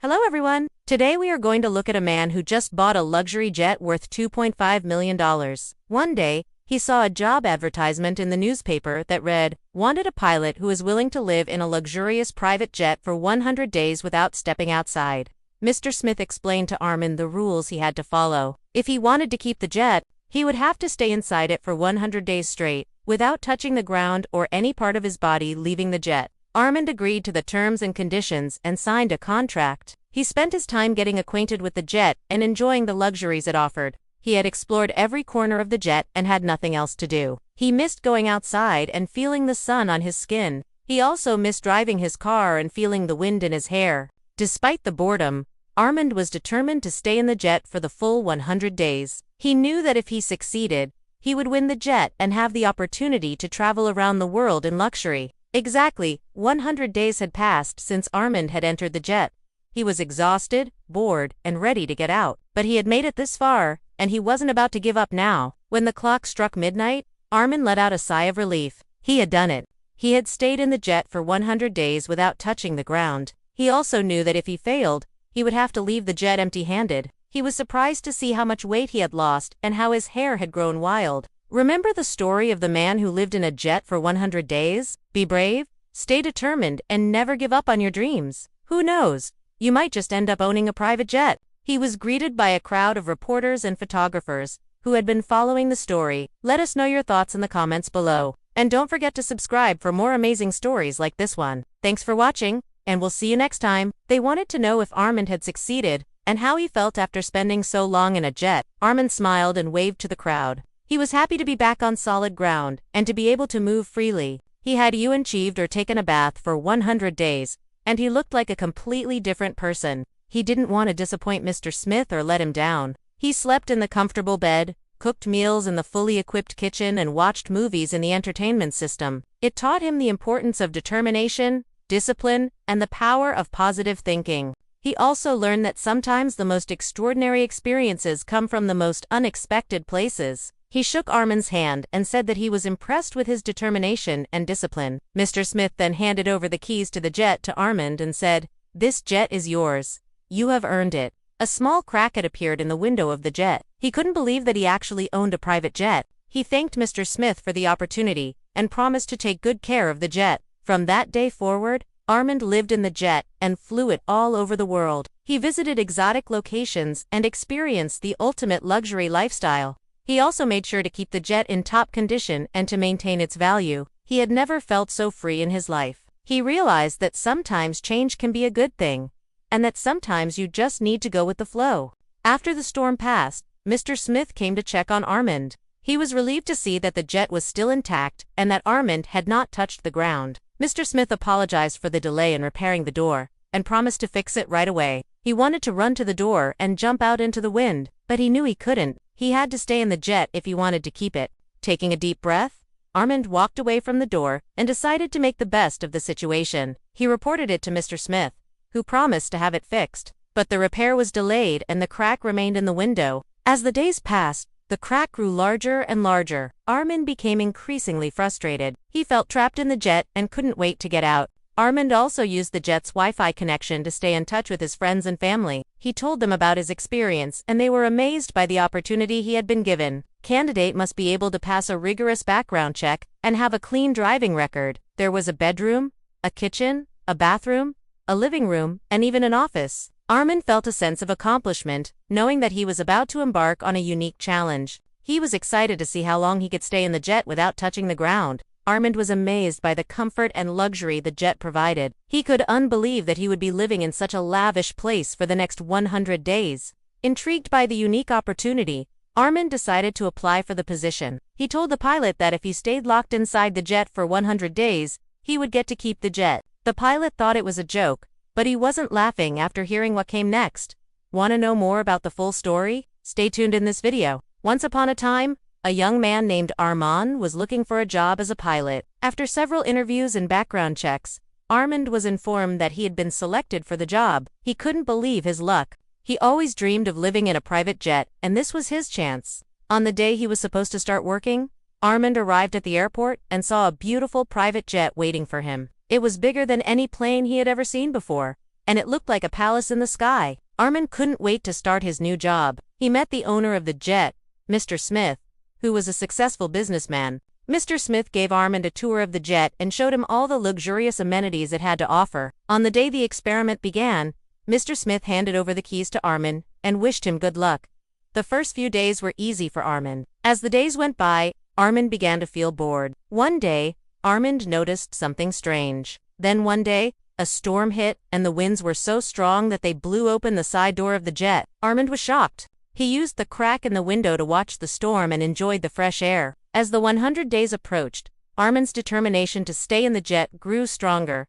Hello everyone! Today we are going to look at a man who just bought a luxury jet worth $2.5 million. One day, he saw a job advertisement in the newspaper that read, "Wanted a pilot who is willing to live in a luxurious private jet for 100 days without stepping outside." Mr. Smith explained to Armand the rules he had to follow. If he wanted to keep the jet, he would have to stay inside it for 100 days straight, without touching the ground or any part of his body leaving the jet. Armand agreed to the terms and conditions and signed a contract. He spent his time getting acquainted with the jet and enjoying the luxuries it offered. He had explored every corner of the jet and had nothing else to do. He missed going outside and feeling the sun on his skin. He also missed driving his car and feeling the wind in his hair. Despite the boredom, Armand was determined to stay in the jet for the full 100 days. He knew that if he succeeded, he would win the jet and have the opportunity to travel around the world in luxury. Exactly 100 days had passed since Armand had entered the jet. He was exhausted, bored, and ready to get out. But he had made it this far, and he wasn't about to give up now. When the clock struck midnight, Armand let out a sigh of relief. He had done it. He had stayed in the jet for 100 days without touching the ground. He also knew that if he failed, he would have to leave the jet empty-handed. He was surprised to see how much weight he had lost and how his hair had grown wild. Remember the story of the man who lived in a jet for 100 days? Be brave, stay determined, and never give up on your dreams. Who knows? You might just end up owning a private jet. He was greeted by a crowd of reporters and photographers who had been following the story. Let us know your thoughts in the comments below. And don't forget to subscribe for more amazing stories like this one. Thanks for watching, and we'll see you next time. They wanted to know if Armand had succeeded and how he felt after spending so long in a jet. Armand smiled and waved to the crowd. He was happy to be back on solid ground and to be able to move freely. He had achieved or taken a bath for 100 days, and he looked like a completely different person. He didn't want to disappoint Mr. Smith or let him down. He slept in the comfortable bed, cooked meals in the fully equipped kitchen, and watched movies in the entertainment system. It taught him the importance of determination, discipline, and the power of positive thinking. He also learned that sometimes the most extraordinary experiences come from the most unexpected places. He shook Armand's hand and said that he was impressed with his determination and discipline. Mr. Smith then handed over the keys to the jet to Armand and said, "This jet is yours. You have earned it." A small crack had appeared in the window of the jet. He couldn't believe that he actually owned a private jet. He thanked Mr. Smith for the opportunity and promised to take good care of the jet. From that day forward, Armand lived in the jet and flew it all over the world. He visited exotic locations and experienced the ultimate luxury lifestyle. He also made sure to keep the jet in top condition and to maintain its value. He had never felt so free in his life. He realized that sometimes change can be a good thing, and that sometimes you just need to go with the flow. After the storm passed, Mr. Smith came to check on Armand. He was relieved to see that the jet was still intact and that Armand had not touched the ground. Mr. Smith apologized for the delay in repairing the door and promised to fix it right away. He wanted to run to the door and jump out into the wind, but he knew he couldn't. He had to stay in the jet if he wanted to keep it. Taking a deep breath, Armand walked away from the door and decided to make the best of the situation. He reported it to Mr. Smith, who promised to have it fixed. But the repair was delayed and the crack remained in the window. As the days passed, the crack grew larger and larger. Armand became increasingly frustrated. He felt trapped in the jet and couldn't wait to get out. Armand also used the jet's Wi-Fi connection to stay in touch with his friends and family. He told them about his experience and they were amazed by the opportunity he had been given. Candidate must be able to pass a rigorous background check and have a clean driving record. There was a bedroom, a kitchen, a bathroom, a living room, and even an office. Armand felt a sense of accomplishment, knowing that he was about to embark on a unique challenge. He was excited to see how long he could stay in the jet without touching the ground. Armand was amazed by the comfort and luxury the jet provided. He could unbelieve that he would be living in such a lavish place for the next 100 days. Intrigued by the unique opportunity, Armand decided to apply for the position. He told the pilot that if he stayed locked inside the jet for 100 days, he would get to keep the jet. The pilot thought it was a joke, but he wasn't laughing after hearing what came next. Want to know more about the full story? Stay tuned in this video. Once upon a time, a young man named Armand was looking for a job as a pilot. After several interviews and background checks, Armand was informed that he had been selected for the job. He couldn't believe his luck. He always dreamed of living in a private jet, and this was his chance. On the day he was supposed to start working, Armand arrived at the airport and saw a beautiful private jet waiting for him. It was bigger than any plane he had ever seen before. and it looked like a palace in the sky. Armand couldn't wait to start his new job. He met the owner of the jet, Mr. Smith, who was a successful businessman. Mr. Smith gave Armand a tour of the jet and showed him all the luxurious amenities it had to offer. On the day the experiment began, Mr. Smith handed over the keys to Armand and wished him good luck. The first few days were easy for Armand. As the days went by, Armand began to feel bored. One day, Armand noticed something strange. Then one day, a storm hit, and the winds were so strong that they blew open the side door of the jet. Armand was shocked. He used the crack in the window to watch the storm and enjoyed the fresh air. As the 100 days approached, Armand's determination to stay in the jet grew stronger.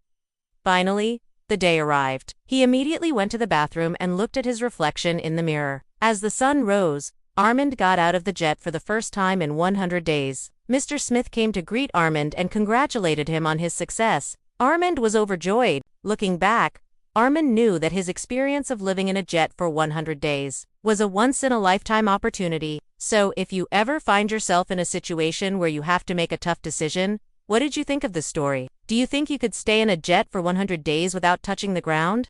Finally, the day arrived. He immediately went to the bathroom and looked at his reflection in the mirror. As the sun rose, Armand got out of the jet for the first time in 100 days. Mr. Smith came to greet Armand and congratulated him on his success. Armand was overjoyed. Looking back, Armand knew that his experience of living in a jet for 100 days was a once-in-a-lifetime opportunity. So, if you ever find yourself in a situation where you have to make a tough decision, what did you think of this story? Do you think you could stay in a jet for 100 days without touching the ground?